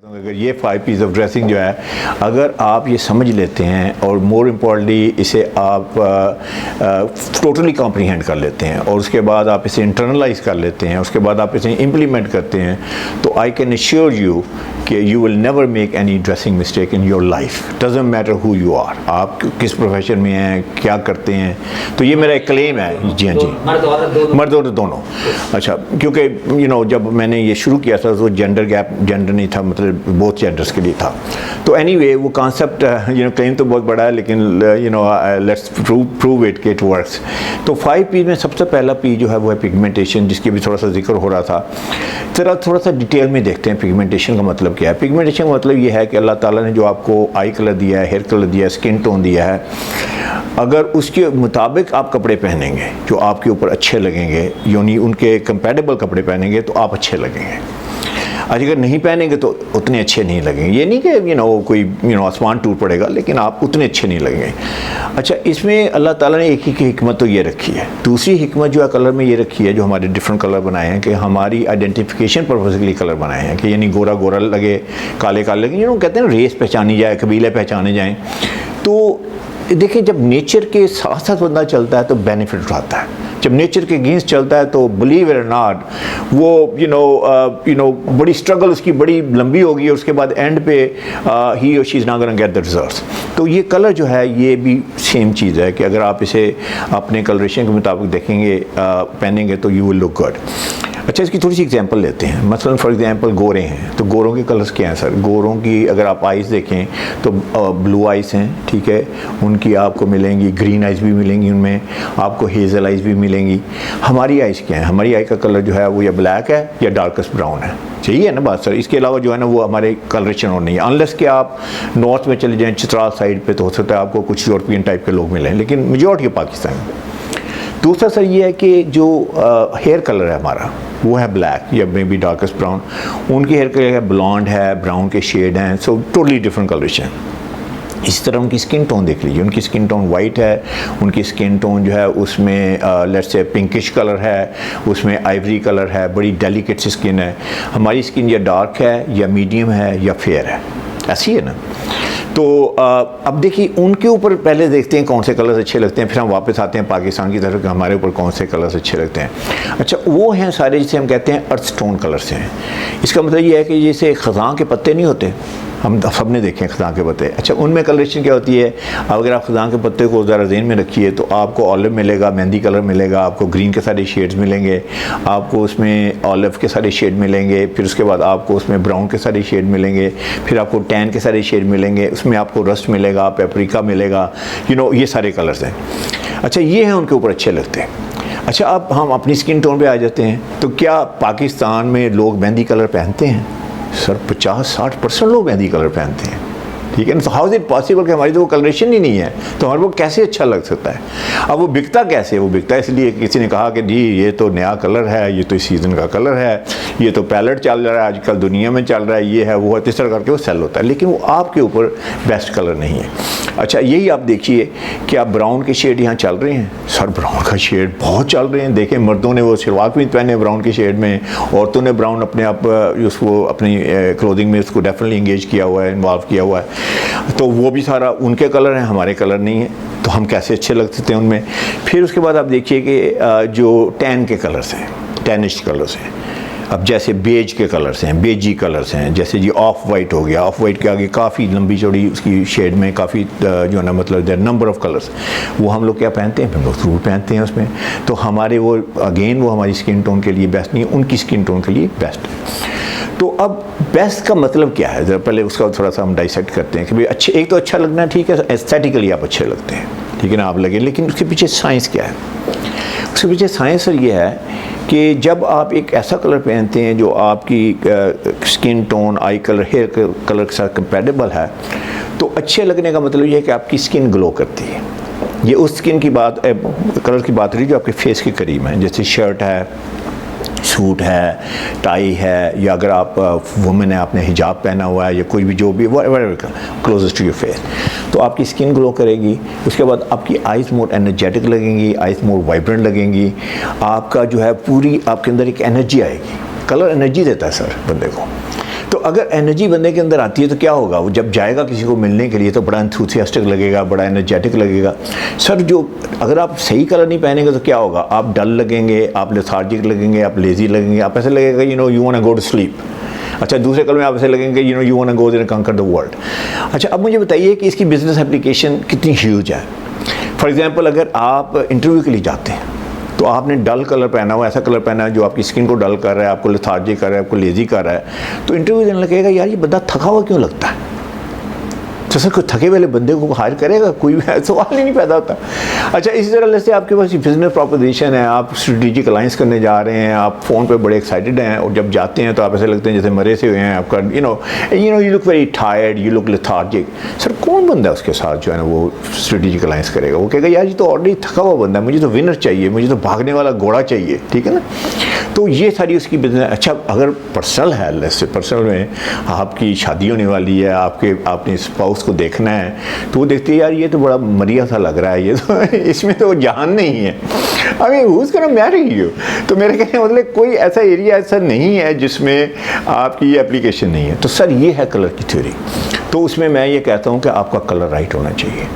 अगर ये 5 piece of dressing जो है, अगर आप ये समझ लेते हैं और मोर इम्पॉर्टेंटली इसे आप टोटली कॉम्प्रीहेंड कर लेते हैं और उसके बाद आप इसे इंटरनलाइज कर लेते हैं, उसके बाद आप इसे इम्प्लीमेंट करते हैं, तो आई कैन एश्योर यू कि you will never make any dressing mistake in your life. Doesn't matter who you are, आप किस प्रोफेशन में हैं, क्या करते हैं। तो ये मेरा एक क्लेम है। जी हाँ जी, मर्द और दोनों। अच्छा, क्योंकि जब मैंने ये शुरू किया था तो जेंडर नहीं था, मतलब बोथ जेंडर्स के लिए था। तो एनीवे वो कॉन्सेप्ट क्लेम तो बहुत बड़ा है, लेकिन लेट्स प्रूव इट कि इट वर्क्स। तो 5 पी में सबसे पहला पी जो है वो है पिगमेंटेशन, जिसकी भी थोड़ा सा जिक्र हो रहा था। थोड़ा सा डिटेल में देखते हैं पिगमेंटेशन का मतलब क्या है। पिगमेंटेशन का मतलब ये है कि अल्लाह ताला ने जो आपको आई कलर दिया है, हेयर कलर दिया है, स्किन टोन दिया है, अगर उसके मुताबिक आप कपड़े पहनेंगे जो आपके ऊपर अच्छे लगेंगे, यानी उनके कंपैटिबल कपड़े पहनेंगे तो आप अच्छे लगेंगे। अगर नहीं पहनेंगे तो उतने अच्छे नहीं लगेंगे। ये नहीं कि कोई आसमान टूट पड़ेगा, लेकिन आप उतने अच्छे नहीं लगेंगे। अच्छा, इसमें अल्लाह ताला ने एक ही की हिकमत तो ये रखी है। दूसरी हिकमत जो है कलर में ये रखी है, जो हमारे डिफरेंट कलर बनाए हैं कि हमारी आइडेंटिफिकेशन पर्पज़ के लिए कलर बनाए हैं कि यानी गोरा गोरा लगे, काले काले लगे, कहते हैं रेस पहचानी जाए, कबीले पहचाने जाएँ। तो देखिए, जब नेचर के साथ साथ बंदा चलता है तो बेनिफिट उठाता है। जब नेचर के अगेंस्ट चलता है तो बिलीव इट और नॉट, वो बड़ी स्ट्रगल उसकी बड़ी लंबी होगी और उसके बाद एंड पे ही और she is not gonna get the results. तो ये कलर जो है ये भी सेम चीज़ है कि अगर आप इसे अपने कलरेशन के मुताबिक देखेंगे, पहनेंगे तो यू विल लुक गुड। अच्छा, इसकी थोड़ी सी एग्जांपल लेते हैं। मसलन फॉर एग्जांपल गोरे हैं, तो गोरों के कलर्स क्या हैं सर? गोरों की अगर आप आइज़ देखें तो ब्लू आइज़ हैं, ठीक है, उनकी आपको मिलेंगी, ग्रीन आइज़ भी मिलेंगी, उनमें आपको हेज़ल आइज़ भी मिलेंगी। हमारी आइज़ क्या है? हमारी आई का कलर जो है वो या ब्लैक है या डार्केस्ट ब्राउन है। यही है ना बात सर। इसके अलावा जो है ना वो हमारे कलरेशन और नहीं है, अनलेस कि आप नॉर्थ में चले जाएँ, चित्राल साइड पर, तो हो सकता है आपको कुछ यूरोपियन टाइप के लोग मिलें, लेकिन मेजॉरिटी पाकिस्तान में। दूसरा सर ये है कि जो हेयर कलर है हमारा वो है ब्लैक या मे बी डार्केस्ट ब्राउन। उनकी हेयर कलर है ब्लॉन्ड है, ब्राउन के शेड हैं, सो टोटली डिफरेंट कलरेशन। इस तरह उनकी स्किन टोन देख लीजिए, उनकी स्किन टोन वाइट है, उनकी स्किन टोन जो है उसमें लेट्स से पिंकिश कलर है, उसमें आइवरी कलर है, बड़ी डेलिकेट सी स्किन है। हमारी स्किन या डार्क है या मीडियम है या फेयर है, ऐसी है ना। तो अब देखिए उनके ऊपर पहले देखते हैं कौन से कलर्स अच्छे लगते हैं, फिर हम वापस आते हैं पाकिस्तान की तरफ कि हमारे ऊपर कौन से कलर्स अच्छे लगते हैं। अच्छा, वो हैं सारे जिसे हम कहते हैं अर्थ टोन कलर्स हैं। इसका मतलब ये है कि जैसे ख़ज़ां के पत्ते नहीं होते, हम सब ने देखे हैं ख़ज़ां के पत्ते। अच्छा, उनमें कलरेशन क्या होती है? अगर आप ख़ज़ां के पत्ते को ज़रा ज़हन में रखिए तो आपको ऑलिव मिलेगा, मेहंदी कलर मिलेगा, आपको ग्रीन के सारे शेड्स मिलेंगे, आपको उसमें ऑलिव के सारे शेड मिलेंगे, फिर उसके बाद आपको उसमें ब्राउन के सारे शेड मिलेंगे, फिर आपको टैन के सारे शेड मिलेंगे, उसमें आपको रस्ट मिलेगा, पेपरिका मिलेगा, ये सारे कलर्स हैं। अच्छा, ये हैं उनके ऊपर अच्छे लगते हैं। अच्छा, अब हम अपनी स्किन टोन पे आ जाते हैं। तो क्या पाकिस्तान में लोग मेहंदी कलर पहनते हैं? सर 50-60% लोग मेहंदी कलर पहनते हैं, ठीक है ना। तो हाउ इज़ इट पॉसिबल कि हमारी तो वो कलरेशन ही नहीं है, तो हमारे को कैसे अच्छा लग सकता है? अब वो बिकता कैसे? वो बिकता इसलिए किसी ने कहा कि जी ये तो नया कलर है, ये तो इस सीज़न का कलर है, ये तो पैलेट चल रहा है आजकल दुनिया में चल रहा है, ये है वो है, इस तरह करके वो सेल होता है, लेकिन वो आपके ऊपर बेस्ट कलर नहीं है। अच्छा, यही आप देखिए कि आप ब्राउन के शेड यहाँ चल रहे हैं। सर ब्राउन का शेड बहुत चल रहे हैं। देखें, मर्दों ने वो शलवार भी पहने ब्राउन के शेड में, औरतों ने ब्राउन अपने आप उसको अपनी क्लोथिंग में उसको डेफिनेटली इंगेज किया हुआ है, इन्वॉल्व किया हुआ है। तो वो भी सारा उनके कलर हैं, हमारे कलर नहीं है, तो हम कैसे अच्छे लग सकते हैं उनमें? फिर उसके बाद आप देखिए कि जो टैन के कलर्स हैं, टैनिश कलर्स हैं, अब जैसे बेज के कलर्स हैं, बेजी कलर्स हैं, जैसे जी ऑफ वाइट हो गया, ऑफ वाइट के आगे काफ़ी लंबी चौड़ी उसकी शेड में काफ़ी जो है ना, मतलब देयर नंबर ऑफ कलर्स, वो हम लोग क्या पहनते हैं? हम लोग सूट पहनते हैं उसमें। तो हमारे वो अगेन वो हमारी स्किन टोन के लिए बेस्ट नहीं है, उनकी स्किन टोन के लिए बेस्ट है। तो अब बेस्ट का मतलब क्या है? ज़रा पहले उसका थोड़ा सा हम डाइसेक्ट करते हैं कि भाई अच्छे, एक तो अच्छा लगना, ठीक है, एस्थेटिकली आप अच्छे लगते हैं, ठीक है ना, आप लगे, लेकिन उसके पीछे साइंस क्या है? उसके पीछे साइंस सर ये है कि जब आप एक ऐसा कलर पहनते हैं जो आपकी skin tone, eye colour, hair colour के साथ कंपैटिबल है, तो अच्छे लगने का मतलब ये है कि आपकी स्किन ग्लो करती है। ये उस स्किन की बात, कलर की बात रही जो आपके फेस के करीब है, जैसे शर्ट है, सूट है, टाई है, या अगर आप वुमेन है, आपने हिजाब पहना हुआ है, या कोई भी जो भी क्लोजेस्ट टू योर फेस, तो आपकी स्किन ग्लो करेगी। उसके बाद आपकी आइज़ मोर एनर्जेटिक लगेंगी, आइज़ मोर वाइब्रेंट लगेंगी, आपका जो है पूरी आपके अंदर एक एनर्जी आएगी। कलर एनर्जी देता है सर बंदे को। तो अगर एनर्जी बंदे के अंदर आती है तो क्या होगा, वो जब जाएगा किसी को मिलने के लिए तो बड़ा एंथुसियास्टिक लगेगा, बड़ा एनर्जेटिक लगेगा। सर जो अगर आप सही कलर नहीं पहनेंगे तो क्या होगा, आप डल लगेंगे, आप लेथार्जिक लगेंगे, आप लेजी लगेंगे, आप ऐसे लगेगा you want to go to sleep. अच्छा, दूसरे कलर में आप ऐसे लगेंगे you want to go and conquer the world. अच्छा, अब मुझे बताइए कि इसकी बिजनेस एप्लीकेशन कितनी ह्यूज है। फॉर एग्जांपल अगर आप इंटरव्यू के लिए जाते हैं तो आपने डल कलर पहना हुआ, ऐसा कलर पहना है जो आपकी स्किन को डल कर रहा है, आपको लेथार्जिक कर रहा है, आपको लेजी कर रहा है, तो इंटरव्यू देने लगेगा यार ये बंदा थका हुआ क्यों लगता है। तो सर कोई थके वाले बंदे को हायर करेगा, कोई सवाल ही नहीं पैदा होता। अच्छा, इसी तरह से आपके पास बिजनेस प्रॉपोजिशन है, आप स्ट्रेटेजिक अलायंस करने जा रहे हैं, आप फ़ोन पे बड़े एक्साइटेड हैं और जब जाते हैं तो आप ऐसे लगते हैं जैसे मरे से हुए हैं, आपका you know you look very tired, you look lethargic. Sir कौन बंदा उसके साथ जो है ना वो स्ट्रेटेजिक अलायंस करेगा, वो कहेगा यार ये तो ऑलरेडी थका हुआ बंदा है, मुझे तो विनर चाहिए, मुझे तो भागने वाला घोड़ा चाहिए, ठीक है ना। तो ये सारी उसकी बिजनेस। अच्छा, अगर पर्सनल है, जैसे पर्सनल में आपकी शादी होने वाली है, आपने स्पाउस को देखना है तो वो देखती है यार ये तो बड़ा मरिया सा लग रहा है, ये तो इसमें तो जान नहीं है, I mean who is gonna marry you. तो मेरे कहने मतलब कोई ऐसा एरिया ऐसा नहीं है जिसमें आपकी ये एप्लीकेशन नहीं है। तो सर ये है कलर की थ्योरी। तो उसमें मैं ये कहता हूँ कि आपका कलर राइट होना चाहिए।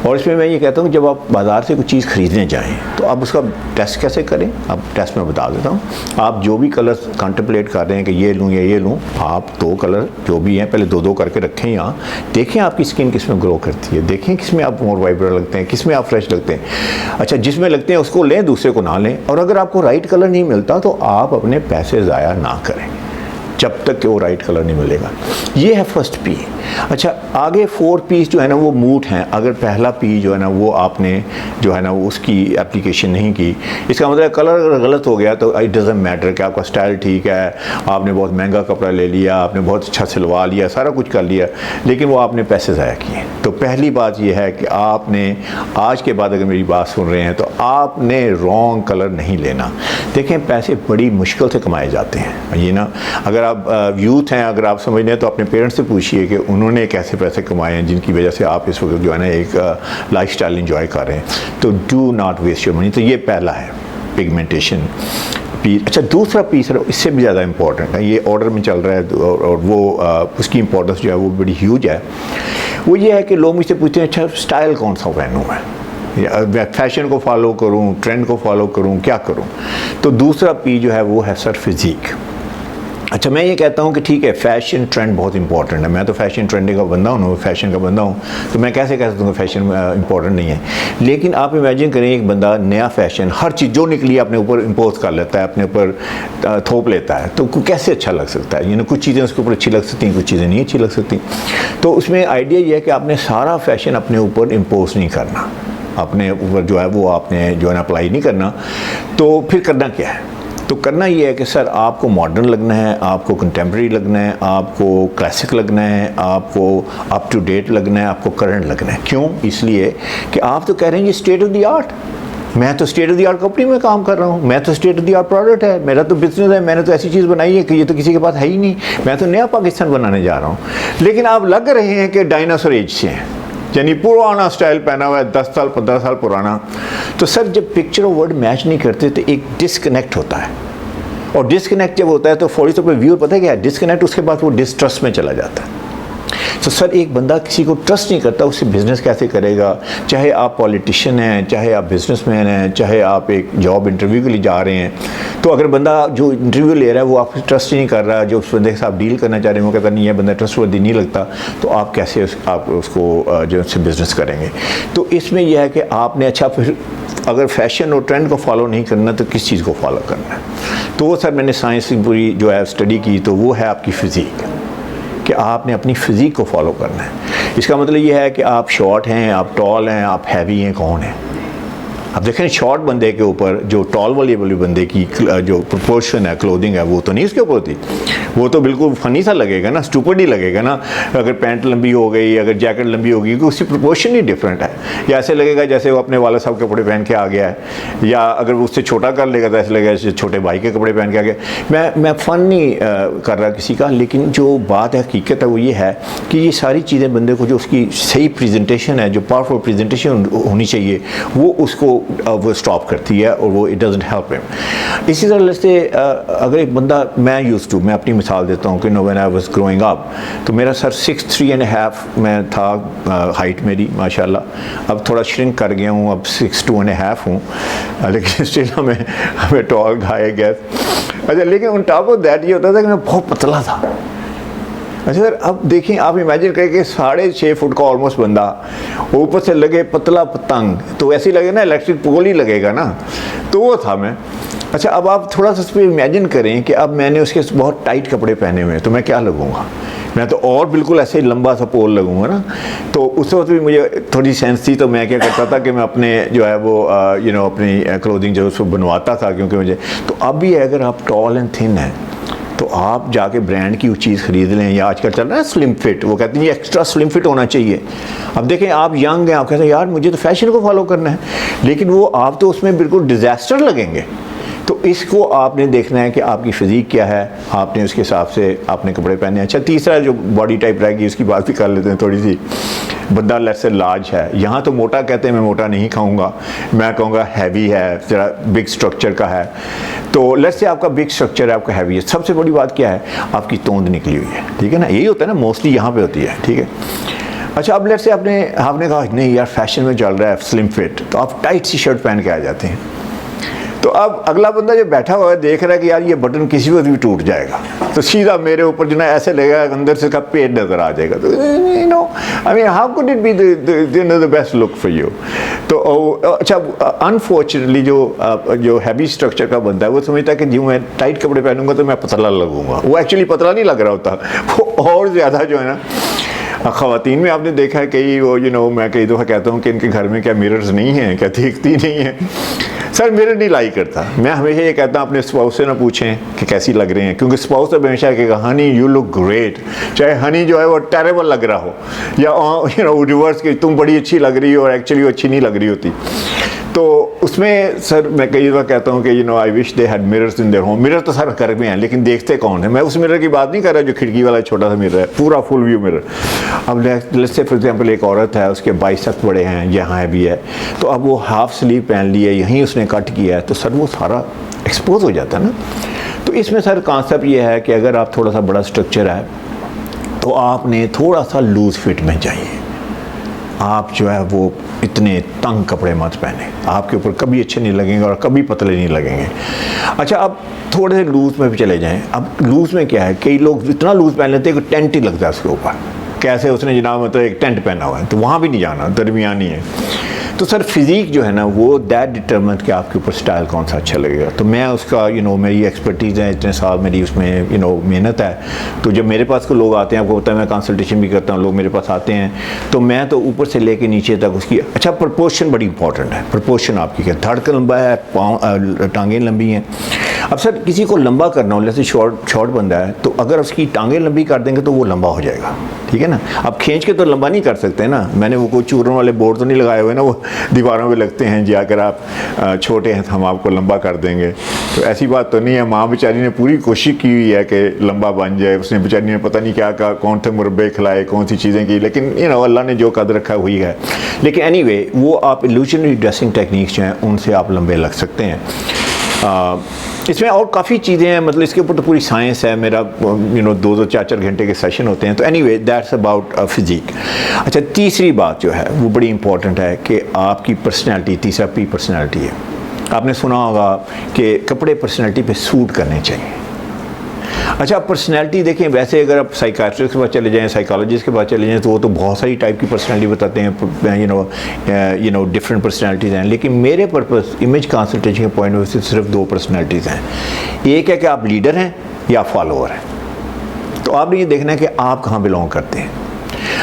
और इसमें मैं ये कहता हूँ जब आप बाज़ार से कोई चीज़ ख़रीदने जाएँ तो आप उसका टेस्ट कैसे करें। अब टेस्ट मैं बता देता हूँ। आप जो भी कलर कंटेम्पलेट कर रहे हैं कि ये लूँ या ये लूँ, आप 2 कलर जो भी हैं पहले 2-2 करके रखें यहाँ, देखें आपकी स्किन किस में ग्लो करती है, देखें किस में आप मोर वाइब्रेंट लगते हैं, किस में आप फ्रेश लगते हैं। अच्छा, जिसमें लगते हैं उसको लें, दूसरे को ना लें। और अगर आपको राइट कलर नहीं मिलता तो आप अपने पैसे ज़ाया ना करें जब तक कि वो राइट कलर नहीं मिलेगा। ये है फर्स्ट पी। अच्छा, आगे 4 पीस जो है ना वो मूट हैं। अगर पहला पी जो है ना वो आपने जो है ना वो उसकी एप्लीकेशन नहीं की, इसका मतलब कलर अगर गलत हो गया तो इट डजंट मैटर कि आपका स्टाइल ठीक है, आपने बहुत महंगा कपड़ा ले लिया, आपने बहुत अच्छा सिलवा लिया, सारा कुछ कर लिया, लेकिन वो आपने पैसे ज़ाया किए। तो पहली बात ये है कि आपने आज के बाद अगर मेरी बात सुन रहे हैं तो आपने रॉन्ग कलर नहीं लेना। देखें, पैसे बड़ी मुश्किल से कमाए जाते हैं, ये ना। अगर आप यूथ हैं, अगर आप समझ लें तो अपने पेरेंट्स से पूछिए कि उन्होंने कैसे पैसे कमाए हैं जिनकी वजह से आप इस वक्त जो है ना एक लाइफस्टाइल एंजॉय कर रहे हैं। तो do not waste your money. तो ये पहला है पिगमेंटेशन पीस। अच्छा, दूसरा पीस इससे भी ज़्यादा इंपॉर्टेंट है, ये ऑर्डर में चल रहा है और वो उसकी इंपॉर्टेंस जो है वो बड़ी ह्यूज है। वो ये है कि लोग मुझसे पूछते हैं अच्छा स्टाइल कौन सा पहनूँ मैं फैशन को फॉलो करूं, ट्रेंड को फॉलो करूं, क्या करूं। तो दूसरा पी जो है वो है सर फिज़िक। अच्छा, मैं ये कहता हूँ कि ठीक है फैशन ट्रेंड बहुत इंपॉर्टेंट है, मैं तो फैशन ट्रेंडिंग का बंदा हूँ, फैशन का बंदा हूँ, तो मैं कैसे कह सकता हूँ फैशन इंपॉर्टेंट नहीं है। लेकिन आप इमेजिन करें एक बंदा नया फैशन हर चीज़ जो निकली अपने ऊपर इम्पोज कर लेता है, अपने ऊपर थोप लेता है, तो कैसे अच्छा लग सकता है। कुछ चीज़ें उसके ऊपर अच्छी लग सकती हैं, कुछ चीज़ें नहीं अच्छी लग सकती। तो उसमें आइडिया ये है कि आपने सारा फैशन अपने ऊपर इम्पोज नहीं करना, अपने ऊपर जो है वो आपने जो है ना अप्लाई नहीं करना। तो फिर करना क्या है, तो करना ये है कि सर आपको मॉडर्न लगना है, आपको कंटेम्प्रेरी लगना है, आपको क्लासिक लगना है, आपको अप टू डेट लगना है, आपको करंट लगना है। क्यों? इसलिए कि आप तो कह रहे हैं ये स्टेट ऑफ द आर्ट, मैं तो state of the art company में काम कर रहा हूँ, मैं तो state of the art product है, मेरा तो बिजनेस है, मैंने तो ऐसी चीज़ बनाई है कि ये तो किसी के पास है ही नहीं, मैं तो नया पाकिस्तान बनाने जा रहा हूँ। लेकिन आप लग रहे हैं कि डायनासोर एज से हैं, यानी पुराना स्टाइल पहना हुआ है, 10 साल 15 साल पुराना। तो सर जब पिक्चर और वर्ड मैच नहीं करते तो एक डिस्कनेक्ट होता है, और डिस्कनेक्ट जब होता है तो फौरी तौर पर व्यूअर पता है क्या है, डिस्कनेक्ट उसके बाद वो डिस्ट्रस्ट में चला जाता है। तो सर एक बंदा किसी को ट्रस्ट नहीं करता, उससे बिज़नेस कैसे करेगा। चाहे आप पॉलिटिशियन हैं, चाहे आप बिजनेसमैन हैं, चाहे आप एक जॉब इंटरव्यू के लिए जा रहे हैं, तो अगर बंदा जो इंटरव्यू ले रहा है वो आपसे ट्रस्ट ही नहीं कर रहा, जो उस बंदे के साथ डील करना चाह रहे हैं वो कहता नहीं है बंदा ट्रस्टवर्दी नहीं लगता, तो आप कैसे आप उसको जो उससे बिज़नेस करेंगे। तो इसमें यह है कि आपने अच्छा फिर अगर फैशन और ट्रेंड को फॉलो नहीं करना तो किस चीज़ को फॉलो करना है। तो वो सर मैंने साइंस की पूरी जो है स्टडी की, तो वो है आपकी फ़िज़िक, कि आपने अपनी फ़िज़िक को फॉलो करना है। इसका मतलब ये है कि आप शॉर्ट हैं, आप टॉल हैं, आप हैवी हैं, कौन है। अब देखें शॉर्ट बंदे के ऊपर जो टॉल वाले बंदे की जो प्रोपोर्शन है क्लोथिंग है वो तो नहीं उसके ऊपर होती, वो तो बिल्कुल फ़नी सा लगेगा ना, स्टूपिड ही लगेगा ना। अगर पैंट लंबी हो गई, अगर जैकेट लंबी होगी, क्योंकि उसकी प्रोपोर्शन ही डिफरेंट है। या ऐसे लगेगा जैसे वो अपने वाला साहब के कपड़े पहन के आ गया है, या अगर वो उससे छोटा कर लेगा तो ऐसे लगेगा जैसे छोटे भाई के कपड़े पहन के आ गया। मैं फ़न नहीं कर रहा किसी का, लेकिन जो बात है हकीकत है वो ये है कि ये सारी चीज़ें बंदे को जो उसकी सही प्रेजेंटेशन है, जो पावरफुल प्रेजेंटेशन होनी चाहिए, वो उसको वो स्टॉप करती है और वो इट डजंट हेल्प हिम। इसी तरह से अगर एक बंदा, मैं अपनी मिसाल देता हूँ कि know when I was growing up, तो मेरा सर 6'3.5" में था हाइट मेरी माशाल्लाह। अब थोड़ा श्रिंक कर गया हूँ, अब 6'2.5" हूँ, लेकिन स्टिल हमें टॉल गाय गैस। अच्छा, लेकिन ऑन टॉप ऑफ दैट ये होता था कि मैं बहुत पतला था। अच्छा सर, अब देखिए, आप इमेजिन करें कि 6.5 फुट का ऑलमोस्ट बंदा, ऊपर से लगे पतला पतंग, तो ऐसे ही लगे ना, इलेक्ट्रिक पोल ही लगेगा ना, तो वो था मैं। अच्छा, अब आप थोड़ा सा उस पर इमेजिन करें कि अब मैंने उसके बहुत टाइट कपड़े पहने हुए हैं, तो मैं क्या लगूंगा? मैं तो और बिल्कुल ऐसे ही लंबा सा पोल लगूंगा ना। तो उस वक्त भी मुझे थोड़ी सेंस थी, तो मैं क्या करता था कि मैं अपने जो है वो अपनी क्लोथिंग जो उसको बनवाता था, क्योंकि मुझे तो अब भी अगर आप टॉल एंड थिन हैं तो आप जाके ब्रांड की वो चीज़ खरीद लें, या आजकल चल रहा है स्लिम फिट, वो कहते हैं ये एक्स्ट्रा स्लिम फिट होना चाहिए। अब देखें, आप यंग हैं, आप कहते हैं यार मुझे तो फैशन को फॉलो करना है, लेकिन वो आप तो उसमें बिल्कुल डिज़ास्टर लगेंगे। तो इसको आपने देखना है कि आपकी फ़िज़ीक क्या है, आपने उसके हिसाब से आपने कपड़े पहने। अच्छा, तीसरा जो बॉडी टाइप रहेगी उसकी बात भी कर लेते हैं थोड़ी सी। बंदा लेट्स से लार्ज है, यहाँ तो मोटा कहते हैं, मैं मोटा नहीं खाऊंगा, मैं कहूँगा हैवी है, ज़रा बिग स्ट्रक्चर का है। तो लेट्स से आपका बिग स्ट्रक्चर है, आपका हैवी है। सबसे बड़ी बात क्या है? आपकी तोंद निकली हुई है, ठीक है ना, यही होता है ना, मोस्टली यहाँ पे होती है, ठीक है। अच्छा, अब लेट्स से आपने कहा नहीं यार फैशन में चल रहा है स्लिम फिट, तो आप टाइट सी शर्ट पहन के आ जाते हैं। तो अब अगला बंदा जो बैठा हुआ है देख रहा है कि यार ये बटन किसी वक्त भी टूट जाएगा, तो सीधा मेरे ऊपर जो ना ऐसे लगेगा, अंदर से का पेट नज़र आ जाएगा। तो you know, I mean how could it be the best look for you? तो अच्छा, अनफॉर्चुनेटली जो हैवी स्ट्रक्चर का बंदा है वो समझता है कि जी मैं टाइट कपड़े पहनूंगा तो मैं पतला लगूंगा। वो एक्चुअली पतला नहीं लग रहा होता, वो और ज़्यादा जो है ना। ख़वातीन में आपने देखा है कई वो मैं कई दफ़ा कहता हूँ कि इनके घर में क्या मिरर्स नहीं हैं, क्या दिखती नहीं है? सर मिरर नहीं लाई करता। मैं हमेशा ये कहता हूँ अपने स्पाउस से ना पूछें कि कैसी लग रही हैं, क्योंकि स्पाउस तो हमेशा कहेगा हनी यू लुक ग्रेट, चाहे हनी जो है वो टेरेबल लग रहा हो, या रिवर्स कि तुम बड़ी अच्छी लग रही हो और एक्चुअली वो अच्छी नहीं लग रही होती। तो उसमें सर मैं कई बार कहता हूँ कि I wish they had mirrors in their home. Mirror तो सर घर में हैं, लेकिन देखते कौन है? मैं उस मिरर की बात नहीं कर रहा जो खिड़की वाला छोटा सा मिरर है, पूरा फुल व्यू मिरर। अब लेट्स से फॉर एग्जांपल एक औरत है, उसके बाइसेप्स बड़े हैं, यहाँ भी है, तो अब वो हाफ स्लीव पहन ली है, यहीं उसने कट किया है, तो सर वो सारा एक्सपोज हो जाता है ना। तो इसमें सर कॉन्सेप्ट ये है कि अगर आप थोड़ा सा बड़ा स्ट्रक्चर है तो आपने थोड़ा सा लूज फिट में चाहिए। आप जो है वो इतने तंग कपड़े मत पहने, आपके ऊपर कभी अच्छे नहीं लगेंगे और कभी पतले नहीं लगेंगे। अच्छा, अब थोड़े से लूज़ में भी चले जाएं। अब लूज़ में क्या है, कई लोग इतना लूज़ पहन लेते हैं कि टेंट ही लगता है उसके ऊपर, कैसे उसने जनाब मतलब एक टेंट पहना हुआ है, तो वहाँ भी नहीं जाना, दरमियानी है। तो सर फिज़ीक जो है ना वो दैट डिटरमिन कि आपके ऊपर स्टाइल कौन सा अच्छा लगेगा। तो मैं उसका मेरी एक्सपर्टीज़ है, इतने साल मेरी उसमें मेहनत है। तो जब मेरे पास को लोग आते हैं, आपको पता है मैं कंसल्टेशन भी करता हूँ, लोग मेरे पास आते हैं, तो मैं तो ऊपर से लेके नीचे तक उसकी अच्छा प्रपोर्शन बड़ी इंपॉर्टेंट है। प्रपोर्शन आपकी क्या, धड़कन लंबा है, पाँव टांगें लंबी हैं। अब सर किसी को लंबा करना हो, जैसे शॉर्ट बंदा है, तो अगर उसकी टांगें लंबी कर देंगे तो वो लंबा हो जाएगा, ठीक है ना। अब खींच के तो लंबा नहीं कर सकते ना, मैंने वो कोई चूरन वाले बोर्ड तो नहीं लगाए हुए ना, वो दीवारों पे लगते हैं जी, अगर आप छोटे हैं तो हम आपको लंबा कर देंगे। तो ऐसी बात तो नहीं है। माँ बेचारी ने पूरी कोशिश की हुई है कि लंबा बन जाए, उसने बेचारी ने पता नहीं क्या कहा, कौन से मुरब्बे खिलाए, कौन सी चीज़ें की, लेकिन अल्लाह ने जो कदर रखा हुई है। लेकिन एनीवे वो आप इल्यूशनरी ड्रेसिंग टेक्निक्स जो हैं उनसे आप लंबे लग सकते हैं। इसमें और काफ़ी चीज़ें हैं, मतलब इसके ऊपर तो पूरी साइंस है। मेरा 2-2 4-4 घंटे के सेशन होते हैं। तो एनीवे दैट्स अबाउट फिज़ीक। अच्छा, तीसरी बात जो है वो बड़ी इंपॉर्टेंट है कि आपकी पर्सनैलिटी, तीसरा पी पर्सनैलिटी है। आपने सुना होगा कि कपड़े पर्सनैलिटी पे सूट करने चाहिए। अच्छा, पर्सनैलिटी देखें, वैसे अगर आप साइकाट्रिस्ट के पास चले जाएं, साइकोलॉजिस्ट के पास चले जाएं, तो वो तो बहुत सारी टाइप की पर्सनैलिटी बताते हैं, डिफरेंट पर्सनैलिटीज़ हैं। लेकिन मेरे पर्पस इमेज कंसल्टेशन के पॉइंट ऑफ व्यू से सिर्फ 2 पर्सनैलिटीज़ हैं। एक है कि आप लीडर हैं या फॉलोअर हैं। तो आपने ये देखना है कि आप कहाँ बिलोंग करते हैं।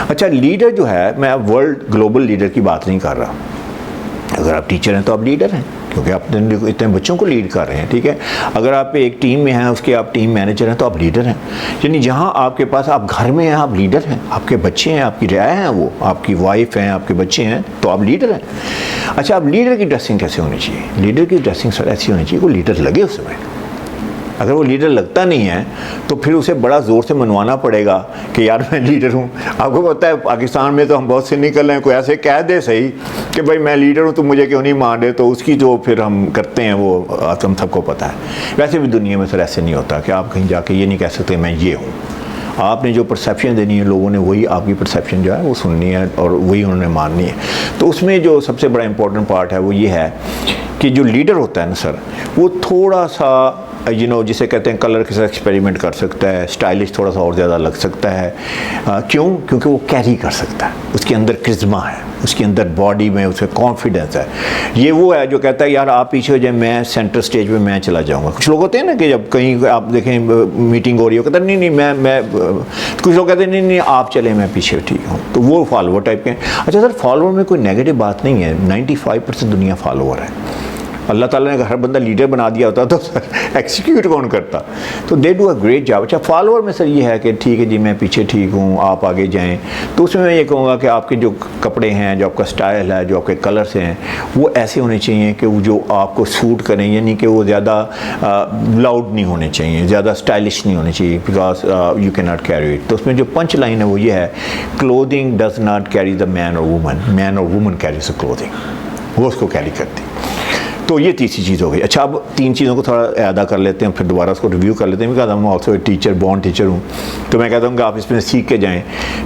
अच्छा, लीडर जो है, मैं वर्ल्ड ग्लोबल लीडर की बात नहीं कर रहा। अगर आप टीचर हैं तो आप लीडर हैं, क्योंकि आप इतने बच्चों को लीड कर रहे हैं, ठीक है। अगर आप एक टीम में हैं, उसके आप टीम मैनेजर हैं, तो आप लीडर हैं। यानी जहाँ आपके पास, आप घर में हैं, आप लीडर हैं, आपके बच्चे हैं, आपकी रियाया हैं, वो आपकी वाइफ हैं, आपके बच्चे हैं, तो आप लीडर हैं। अच्छा, अब लीडर की ड्रेसिंग कैसे होनी चाहिए? लीडर की ड्रेसिंग सर ऐसी होनी चाहिए, कोई लीडर लगे उसमें। अगर वो लीडर लगता नहीं है तो फिर उसे बड़ा ज़ोर से मनवाना पड़ेगा कि यार मैं लीडर हूँ। आपको पता है पाकिस्तान में तो हम बहुत सिनिकल हैं, कोई ऐसे कह दे सही कि भाई मैं लीडर हूँ तो मुझे क्यों नहीं मान रहे, तो उसकी जो फिर हम करते हैं वो हम सबको पता है। वैसे भी दुनिया में सर ऐसे नहीं होता कि आप कहीं जाके ये नहीं कह सकते मैं ये हूँ। आपने जो परसेप्शन देनी है लोगों ने वही आपकी परसेप्शन जो है वो सुननी है और वही उन्होंने माननी है। तो उसमें जो सबसे बड़ा इम्पोर्टेंट पार्ट है वो ये है कि जो लीडर होता है ना सर, वो थोड़ा सा जिसे कहते हैं कलर के साथ एक्सपेरिमेंट कर सकता है, स्टाइलिश थोड़ा सा और ज़्यादा लग सकता है। क्यों? क्योंकि वो कैरी कर सकता है, उसके अंदर क्रिज्मा है, उसके अंदर बॉडी में उसका कॉन्फिडेंस है। ये वो है जो कहता है यार आप पीछे हो जाए, मैं सेंटर स्टेज पे मैं चला जाऊंगा। कुछ लोग होते हैं ना कि जब कहीं आप देखें मीटिंग हो रही हो, कहते हैं नहीं मैं कुछ लोग कहते हैं नहीं आप चले मैं पीछे ठीक हूँ, तो वो फॉलोवर टाइप के हैं। अच्छा सर, फॉलोवर में कोई नेगेटिव बात नहीं है, 95% दुनिया फॉलोवर है। अल्लाह ताला ने हर बंदा लीडर बना दिया होता तो सर एक्सिक्यूट कौन करता। तो they do a great job. अच्छा फॉलोअर में सर ये है कि ठीक है जी मैं पीछे ठीक हूँ, आप आगे जाएं। तो उसमें मैं ये कहूँगा कि आपके जो कपड़े हैं, जो आपका स्टाइल है, जो आपके कलर्स हैं, वो ऐसे होने चाहिए कि वो जो आपको सूट करें, यानी कि वो ज़्यादा लाउड नहीं होने चाहिए, ज़्यादा स्टाइलिश नहीं होने चाहिए, because you can not carry it. तो उसमें जो पंच लाइन है वो ये है, clothing does not carry the man और वुमन, मैन और वुमन कैरीज द क्लोथिंग, वो उसको कैरी करती। तो ये तीसरी चीज़ हो गई। अच्छा अब तीन चीज़ों को थोड़ा अदा कर लेते हैं, फिर दोबारा उसको रिव्यू कर लेते हैं। बिकॉज मैं ऑल्सो टीचर, बॉर्न टीचर हूँ, तो मैं कहता हूँ कि आप इसमें सीख के जाएँ।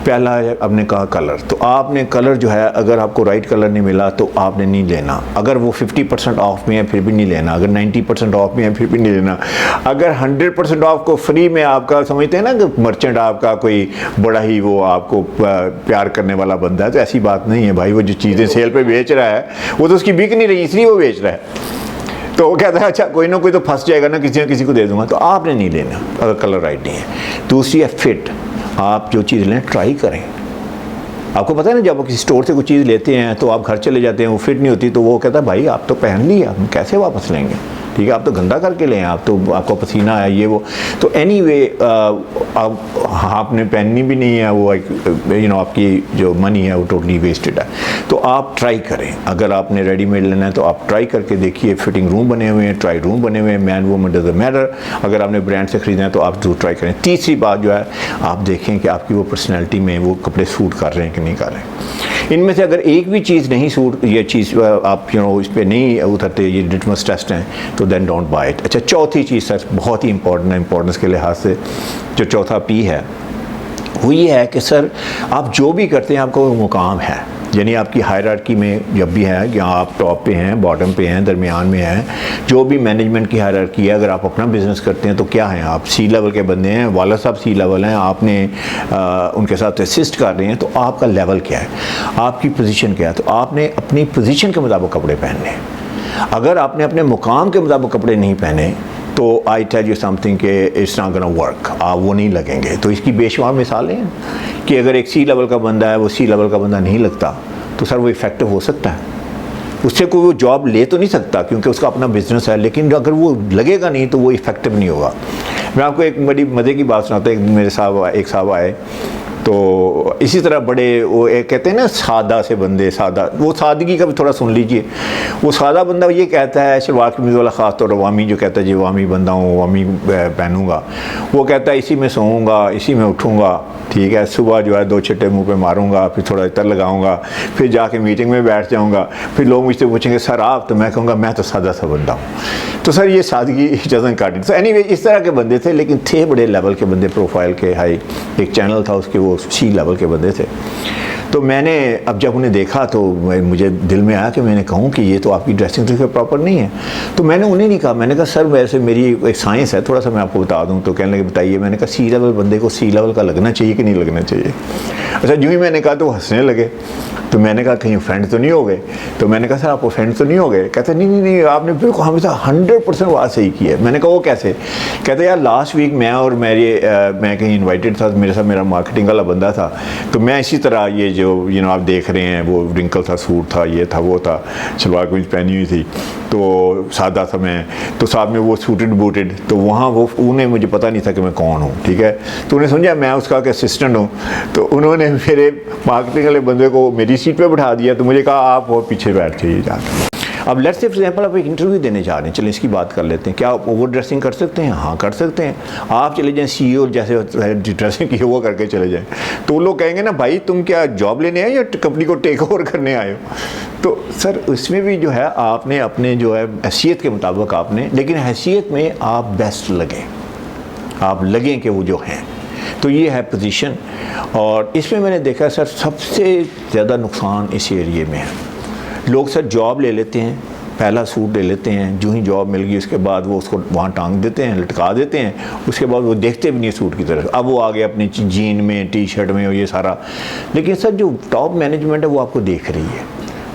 पहला है आपने कहा कलर, तो आपने कलर जो है अगर आपको राइट कलर नहीं मिला तो आपने नहीं लेना। अगर वो 50% ऑफ में है फिर भी नहीं लेना, अगर 90% ऑफ में है फिर भी नहीं लेना, अगर 100% ऑफ को फ्री में आपका समझते हैं ना कि मर्चेंट आपका कोई बड़ा ही वो आपको प्यार करने वाला बंदा है, तो ऐसी बात नहीं है भाई। वो जो चीज़ें सेल पे बेच रहा है वो तो उसकी बिक नहीं रही, इसलिए वो बेच रहा है। तो वो कहता है अच्छा कोई ना कोई तो फंस जाएगा ना, किसी न किसी को दे दूंगा। तो आपने नहीं लेना अगर कलर राइट नहीं है। दूसरी है फिट, आप जो चीज़ लें ट्राई करें। आपको पता है ना जब आप किसी स्टोर से कोई चीज़ लेते हैं तो आप घर चले जाते हैं, वो फिट नहीं होती तो वो कहता है भाई आप तो पहन ली, हम कैसे वापस लेंगे, ठीक है आप तो गंदा करके लें, आप तो आपको पसीना है ये वो। तो एनीवे आपने पहननी भी नहीं है, वो आपकी जो मनी है वो टोटली वेस्टेड है। तो आप ट्राई करें, अगर आपने रेडीमेड लेना है तो आप ट्राई करके देखिए। फिटिंग रूम बने हुए हैं, ट्राई रूम बने हुए हैं, मैन वुमन डजंट मैटर। अगर आपने ब्रांड से ख़रीदना है तो आप जरूर ट्राई करें। तीसरी बात जो है आप देखें कि आपकी वो पर्सनैलिटी में वो कपड़े सूट कर रहे हैं कि नहीं कर रहे हैं। इनमें से अगर एक भी चीज़ नहीं सूट, ये चीज़ आप इस पर नहीं उतरते, ये लिटमस टेस्ट हैं, तो देन डोंट बाय इट। अच्छा चौथी चीज़ सर बहुत ही इंपॉर्टेंट है, इंपॉर्टेंस के लिहाज से जो चौथा पी है वो ये है कि सर आप जो भी करते हैं आपका वो मुकाम है, यानी आपकी हायरार्की में जब भी है कि आप टॉप पे हैं, बॉटम पे हैं, दरमियान में हैं, जो भी मैनेजमेंट की हायरार्की है। अगर आप अपना बिज़नेस करते हैं तो क्या है, आप सी लेवल के बंदे हैं, वाला साहब सी लेवल हैं, आपने उनके साथ असिस्ट कर रहे हैं, तो आपका लेवल क्या है, आपकी पोजीशन क्या है। तो आपने अपनी पोजीशन के मुताबिक कपड़े पहनने हैं। अगर आपने अपने मुकाम के मुताबिक कपड़े नहीं पहने तो आई टेल यू समथिंग कि इट्स नॉट गोना वर्क, आप वो नहीं लगेंगे। तो इसकी बेशुमार मिसालें हैं कि अगर एक सी लेवल का बंदा है वो सी लेवल का बंदा नहीं लगता तो सर वो इफेक्टिव हो सकता है, उससे कोई वो जॉब ले तो नहीं सकता क्योंकि उसका अपना बिजनेस है, लेकिन अगर वो लगेगा नहीं तो वो इफेक्टिव नहीं होगा। मैं आपको एक बड़ी मज़े की बात सुनाता हूँ। मेरे साहब एक साहब आए तो इसी तरह बड़े वो एक कहते हैं ना सादा से बंदे, सादा, वो सादगी का भी थोड़ा सुन लीजिए। वो सादा बंदा ये कहता है, शलवार कमीज़ वाला ख़ास तौर पर अवामी जो कहता है जी अवामी बंदा हूँ, अवामी पहनूँगा, वो कहता है इसी में सोऊंगा, इसी में उठूँगा, ठीक है, सुबह जो है 2 छट्टे मुंह पे मारूंगा, फिर थोड़ा इतर लगाऊंगा, फिर जाके मीटिंग में बैठ जाऊंगा, फिर लोग मुझसे पूछेंगे सर आप, तो मैं कहूँगा मैं तो सादा सा बंदा हूँ। तो सर ये सादगी डजंट कट इट। तो एनीवे इस तरह के बंदे थे, लेकिन थे बड़े लेवल के बंदे, प्रोफाइल के हाई। एक चैनल था उसके, वो सी लेवल के बंदे थे। तो मैंने अब जब उन्हें देखा तो मुझे दिल में आया कि मैंने कहूँ कि ये तो आपकी ड्रेसिंग सेंस प्रॉपर नहीं है। तो मैंने उन्हें नहीं कहा, मैंने कहा सर वैसे मेरी एक साइंस है, थोड़ा सा मैं आपको बता दूँ। तो कहने लगे बताइए। मैंने कहा सी लेवल बंदे को सी लेवल का लगना चाहिए कि नहीं लगना चाहिए। अच्छा यूँ ही मैंने कहा तो हंसने लगे। तो मैंने कहा कहीं फ्रेंड तो नहीं हो गए। तो मैंने कहा सर आप फ्रेंड तो नहीं हो गए। कहते नहीं आपने बिल्कुल हमेशा 100% बात सही की है। मैंने कहा वो कैसे? कहते यार लास्ट वीक मैं और मैं कहीं इन्वाइटेड था, मेरे साथ मेरा मार्केटिंग वाला बंदा था, तो मैं इसी तरह ये जो आप देख रहे हैं वो रिंकल था, सूट था, ये था वो था, शलवार कमीज पहनी हुई थी, तो सादा था मैं, तो साथ में वो सूटेड बूटेड, तो वहाँ वो उन्हें मुझे पता नहीं था कि मैं कौन हूँ, ठीक है। तो उन्हें समझा मैं उसका असिस्टेंट हूँ। तो उन्होंने मेरे मार्केटिंग वाले बंदे को मेरी सीट पे बिठा दिया। तो मुझे कहा आप वो पीछे बैठ जाइए जाकर। अब लेट्स से फॉर एग्जांपल आप एक इंटरव्यू देने जा रहे हैं, चलिए इसकी बात कर लेते हैं, क्या आप ओवर ड्रेसिंग कर सकते हैं? हाँ कर सकते हैं। आप चले जाएं CEO जैसे ड्रेसिंग की वो करके चले जाएं, तो लोग कहेंगे ना भाई तुम क्या जॉब लेने आए या कंपनी को टेक ओवर करने आए हो? तो सर उसमें भी जो है आपने अपने जो है हैसियत के मुताबिक आपने, लेकिन हैसियत में आप बेस्ट लगें, आप लगें कि वो जो हैं। तो ये है पोजीशन। और इसमें मैंने देखा सर सबसे ज़्यादा नुकसान इस एरिए में है। लोग सर जॉब ले लेते हैं, पहला सूट ले लेते हैं, जो ही जॉब मिल गई उसके बाद वो उसको वहाँ टांग देते हैं, लटका देते हैं, उसके बाद वो देखते भी नहीं सूट की तरफ। अब वो आ गए अपनी जीन में, टी-शर्ट में और ये सारा। लेकिन सर जो टॉप मैनेजमेंट है वो आपको देख रही है,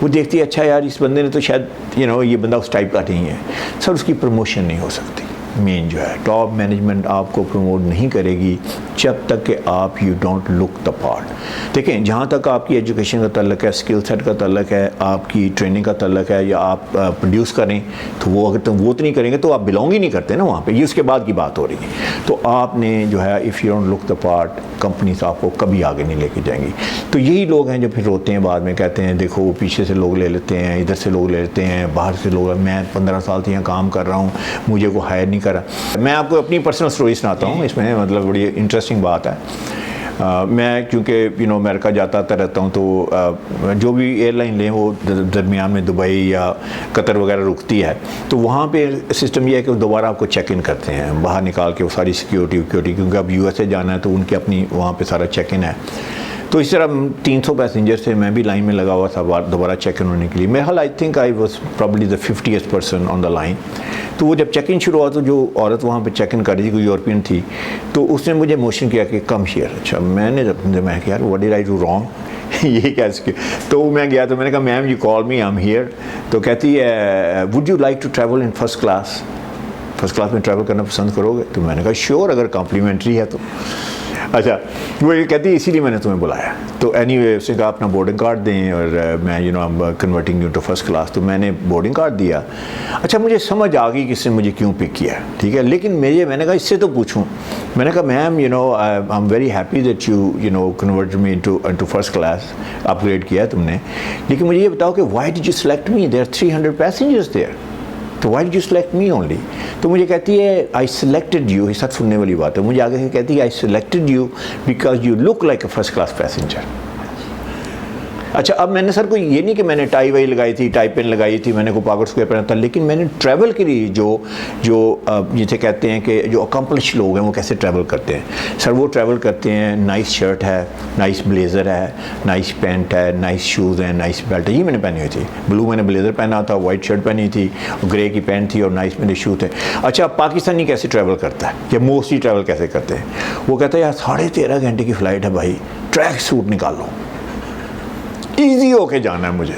वो देखती है अच्छा यार इस बंदे ने तो शायद ये बंदा उस टाइप का नहीं है। सर उसकी प्रमोशन नहीं हो सकती। मेन जो है टॉप मैनेजमेंट आपको प्रमोट नहीं करेगी जब तक कि आप you don't look the part. देखें जहाँ तक आपकी एजुकेशन का तल्लक है, स्किल सेट का तल्लक है, आपकी ट्रेनिंग का तल्लक है, या आप प्रोड्यूस करें तो वो अगर तुम वो तो नहीं करेंगे तो आप बिलोंग ही नहीं करते ना वहाँ पे। ये उसके बाद की बात हो रही है। तो आपने जो है if you don't look the part, companies आपको कभी आगे नहीं लेके जाएंगी। तो यही लोग हैं जो फिर रोते हैं बाद में, कहते हैं देखो वो पीछे से लोग ले लेते हैं, इधर से लोग ले लेते हैं, बाहर से लोग, मैं 15 साल से यहाँ काम कर रहा हूँ, मुझे को हायर नहीं करा। मैं आपको अपनी पर्सनल स्टोरी सुनाता हूँ, इसमें मतलब बड़ी इंटरेस्टिंग बात है। मैं क्योंकि अमेरिका जाता रहता हूँ, तो जो भी एयरलाइन लें वो दरमियान में दुबई या कतर वगैरह रुकती है, तो वहाँ पे सिस्टम ये है कि दोबारा आपको चेक इन करते हैं, बाहर निकाल के वो सारी सिक्योरिटी, क्योंकि अब USA जाना है तो उनकी अपनी वहाँ पे सारा चेक इन है। तो इस तरह 300 पैसेंजर से मैं भी लाइन में लगा हुआ था दोबारा चेक इन होने के लिए। मेरा हाल I think I was probably the 50th person on the line. तो वो जब चेक इन शुरू हुआ तो जो औरत वहाँ पे चेक इन कर रही थी, कोई यूरोपियन थी, तो उसने मुझे मोशन किया कि कम हियर। अच्छा मैं कहा यार what did I do wrong ये क्या इसके। तो मैं गया तो मैंने कहा ma'am you call me, I am here. तो कहती है would you like to travel in first class में ट्रैवल करना पसंद करोगे? तो मैंने कहा श्योर, अगर कॉम्प्लीमेंट्री है तो। अच्छा वो ये कहती है इसीलिए मैंने तुम्हें बुलाया। तो एनीवे उसने कहा अपना बोर्डिंग कार्ड दें और मैं I converting you to first class. तो मैंने बोर्डिंग कार्ड दिया। अच्छा मुझे समझ आ गई कि इसने मुझे क्यों पिक किया, ठीक है। लेकिन मैंने कहा इससे तो पूछूं। मैंने कहा ma'am I am very happy that you convert me into first class, upgrade किया तुमने, लेकिन मुझे ये बताओ कि why did you select me, there 300 passengers there, तो why did you select me only? तो मुझे कहती है आई सिलेक्टेड यू, ये सब सुनने वाली बात है, मुझे आगे से कहती है I selected you because you look like a first class passenger. अच्छा अब मैंने सर कोई ये नहीं कि मैंने टाई वाई लगाई थी, टाई पेन लगाई थी, मैंने कोई पॉकेट स्क्वायर पहना था, लेकिन मैंने ट्रैवल के लिए जो जिसे कहते हैं कि जो अकम्पलिश लोग हैं वो कैसे ट्रैवल करते हैं। सर वो ट्रैवल करते हैं, नाइस शर्ट है, नाइस ब्लेज़र है, नाइस पैंट है, नाइस शूज़ हैं, नाइस बेल्ट है। ये मैंने पहनी हुई थी, ब्लू मैंने ब्लेज़र पहना था, वाइट शर्ट पहनी थी, ग्रे की पैंट थी और नाइस मेरे शू थे। अच्छा पाकिस्तानी कैसे ट्रैवल करता है या मोस्टली ट्रैवल कैसे करते हैं? वो कहता है यार 13.5 घंटे की फ़्लाइट है भाई, ट्रैक सूट निकाल लो, ईजी होके जाना है मुझे।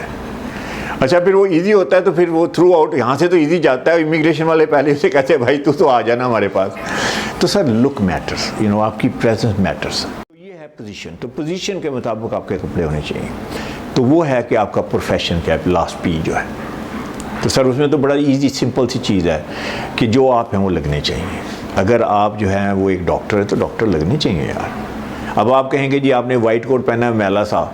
अच्छा फिर वो ईजी होता है तो फिर वो थ्रू आउट यहाँ से तो ईजी जाता है, इमिग्रेशन वाले पहले से कहते हैं भाई तू तो आ जाना हमारे पास। तो सर लुक मैटर्स, आपकी प्रेजेंस मैटर्स। तो ये है पोजीशन। तो पोजीशन के मुताबिक आपके कपड़े होने चाहिए। तो वो है कि आपका प्रोफेशन क्या है, लास्ट पी जो है। तो सर उसमें तो बड़ा ईजी सिंपल सी चीज़ है कि जो आप हैं वो लगने चाहिए। अगर आप जो हैं वो एक डॉक्टर है तो डॉक्टर लगने चाहिए यार। अब आप कहेंगे जी आपने वाइट कोट पहना है मैला सा,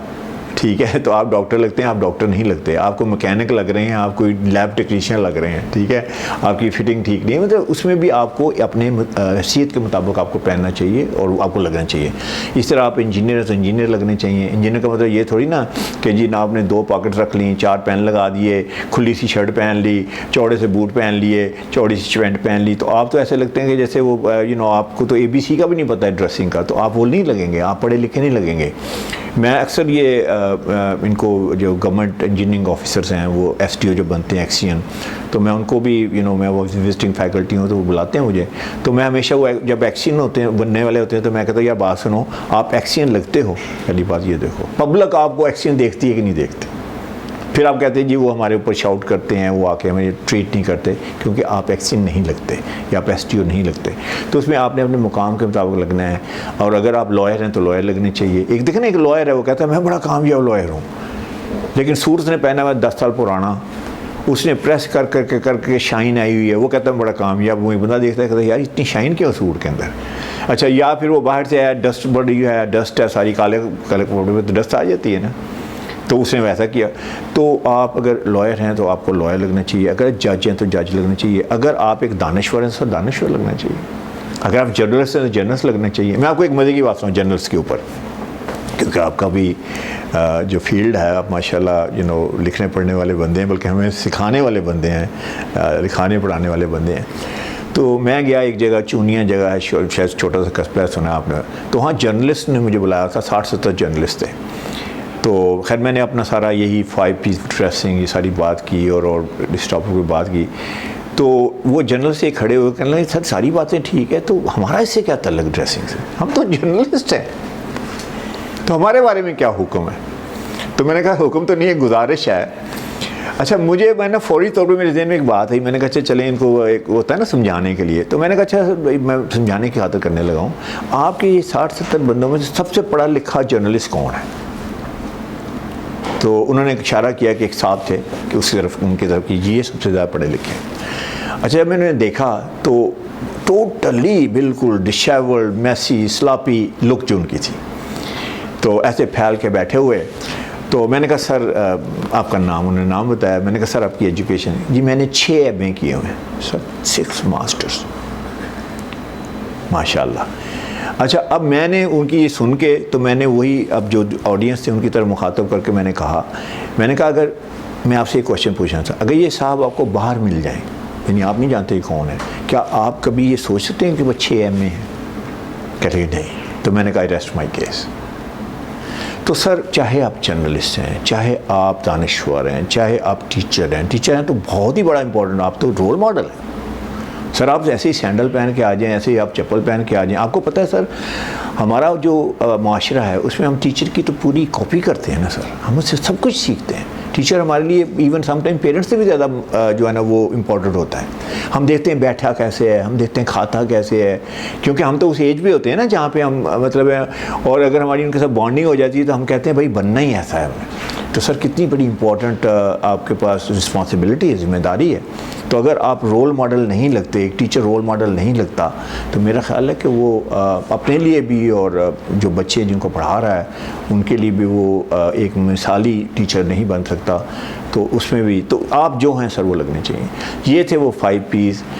ठीक है, तो आप डॉक्टर लगते हैं, आप डॉक्टर नहीं लगते, आपको मैकेनिक लग रहे हैं, आप कोई लैब टेक्नीशियन लग रहे हैं, ठीक है, आपकी फिटिंग ठीक नहीं है। मतलब उसमें भी आपको अपने हैसियत के मुताबिक आपको पहनना चाहिए और आपको लगना चाहिए। इस तरह आप इंजीनियर है तो इंजीनियर लगने चाहिए। इंजीनियर का मतलब ये थोड़ी ना कि जी ना आपने 2 पॉकेट रख ली, 4 पेन लगा दिए, खुली सी शर्ट पहन ली, चौड़े से बूट पहन लिए, चौड़ी सी पैंट पहन ली, तो आप तो ऐसे लगते हैं कि जैसे वो आपको तो ABC का भी नहीं पता है ड्रेसिंग का, तो आप वो नहीं लगेंगे, आप पढ़े लिखे नहीं लगेंगे। मैं अक्सर ये इनको जो गवर्नमेंट इंजीनियरिंग ऑफिसर्स हैं वो STO जो बनते हैं एक्सियन, तो मैं उनको भी मैं वो विजिटिंग फैकल्टी हूँ तो वो बुलाते हैं मुझे। तो मैं हमेशा वो जब एक्सियन होते हैं बनने वाले होते हैं तो मैं कहता हूँ यार बात सुनो, आप एक्सियन लगते हो, पहली बात ये देखो पब्लिक आपको एक्सियन देखती है कि नहीं देखती। फिर आप कहते हैं जी वो हमारे ऊपर शाउट करते हैं, वो आके हमें ट्रीट नहीं करते क्योंकि आप एक्सियन नहीं लगते या आप STO नहीं लगते। तो उसमें आपने अपने मुकाम के मुताबिक लगना है। और अगर आप लॉयर हैं तो लॉयर लगने चाहिए। एक देखें ना एक लॉयर है वो कहता है मैं बड़ा कामयाब लॉयर हूँ, लेकिन सूट उसने पहना हुआ 10 साल पुराना, उसने प्रेस कर करके शाइन आई हुई है, वो कहता है बड़ा कामयाब। वही बंदा देखता है कहता है यार इतनी शाइन क्यों सूट के अंदर। अच्छा या फिर वो बाहर से आया, डस्ट बड़ी है, डस्ट है सारी, काले कपड़े में तो डस्ट आ जाती है ना, तो उसने वैसा किया। तो आप अगर लॉयर हैं तो आपको लॉयर लगना चाहिए, अगर जज हैं तो जज लगना चाहिए, अगर आप एक दानश्वर हैं तो दानश्वर लगना चाहिए, अगर आप जर्नलिस्ट हैं तो जर्नलिस्ट लगना चाहिए। मैं आपको एक मज़े की बात सुनाऊँ जर्नलिस्ट के ऊपर, क्योंकि आपका भी जो फील्ड है, आप माशाल्लाह लिखने पढ़ने वाले बंदे हैं, बल्कि हमें सिखाने वाले बंदे हैं, लिखाने पढ़ाने वाले बंदे हैं। तो मैं गया एक जगह, चूनिया जगह है, शायद छोटा सा कस्बा है, सुना आपने। तो वहाँ जर्नलिस्ट ने मुझे बुलाया था, 60-70 जर्नलिस्ट थे। तो खैर मैंने अपना सारा यही 5 पीस ड्रेसिंग ये सारी बात की और इस टॉपिक पर बात की। तो वो जर्नलिस्ट से खड़े हुए कहने लगे सर सारी बातें ठीक है, तो हमारा इससे क्या ताल्लुक ड्रेसिंग से, हम तो जर्नलिस्ट हैं, तो हमारे बारे में क्या हुक्म है। तो मैंने कहा हुक्म तो नहीं है, गुजारिश है। अच्छा मैंने फ़ौरी तौर पे मेरे ज़हन में एक बात आई, मैंने कहा अच्छा चलें इनको एक होता है ना समझाने के लिए। तो मैंने कहा अच्छा मैं समझाने की खातिर करने लगा हूँ, आपके ये 60-70 बंदों में से सबसे पढ़ा लिखा जर्नलिस्ट कौन है। तो उन्होंने एक इशारा किया कि एक साहब थे कि उसकी तरफ उनकी तरफ की ये सबसे ज़्यादा पढ़े लिखे। अच्छा जब मैंने देखा तो टोटली बिल्कुल डिशेवल्ड मैसी स्लापी लुक जो उनकी थी, तो ऐसे फैल के बैठे हुए। तो मैंने कहा सर आपका नाम, उन्होंने नाम बताया। मैंने कहा सर आपकी एजुकेशन, जी मैंने 6 MA किए हुए हैं सर, 6 मास्टर्स माशाल्लाह। अच्छा अब मैंने उनकी सुन के, तो मैंने वही अब जो ऑडियंस थे उनकी तरफ मुखातब करके मैंने कहा अगर मैं आपसे एक क्वेश्चन पूछना था, अगर ये साहब आपको बाहर मिल जाएं, यानी आप नहीं जानते कौन है, क्या आप कभी ये सोच सकते हैं कि वो 6 MA हैं? कहते हैं नहीं। तो मैंने कहा रेस्ट माई केस। तो सर चाहे आप जर्नलिस्ट हैं, चाहे आप दानिश्वर हैं, चाहे आप टीचर हैं तो बहुत ही बड़ा इंपॉर्टेंट, आप तो रोल मॉडल हैं। सर आप ऐसे ही सैंडल पहन के आ जाएं, ऐसे ही आप चप्पल पहन के आ जाएं, आपको पता है सर हमारा जो माशरा है उसमें हम टीचर की तो पूरी कॉपी करते हैं ना सर, हम उससे सब कुछ सीखते हैं। टीचर हमारे लिए इवन समटाइम पेरेंट्स से भी ज़्यादा जो है ना वो इम्पोर्टेंट होता है। हम देखते हैं बैठा कैसे है, हम देखते हैं खाता कैसे है, क्योंकि हम तो उस एज पे होते हैं ना जहाँ पे हम मतलब है, और अगर हमारी उनके साथ बॉन्डिंग हो जाती है तो हम कहते हैं भाई बनना ही ऐसा है हमें। तो सर कितनी बड़ी इंपॉर्टेंट आपके पास रिस्पॉन्सिबिलिटी है, जिम्मेदारी है। तो अगर आप रोल मॉडल नहीं लगते, एक टीचर रोल मॉडल नहीं लगता, तो मेरा ख्याल है कि वो अपने लिए भी और जो बच्चे जिनको पढ़ा रहा है उनके लिए भी वो एक मिसाली टीचर नहीं बन सकता। तो उसमें भी तो आप जो हैं सर वो लगने चाहिए। ये थे वो 5 पीस।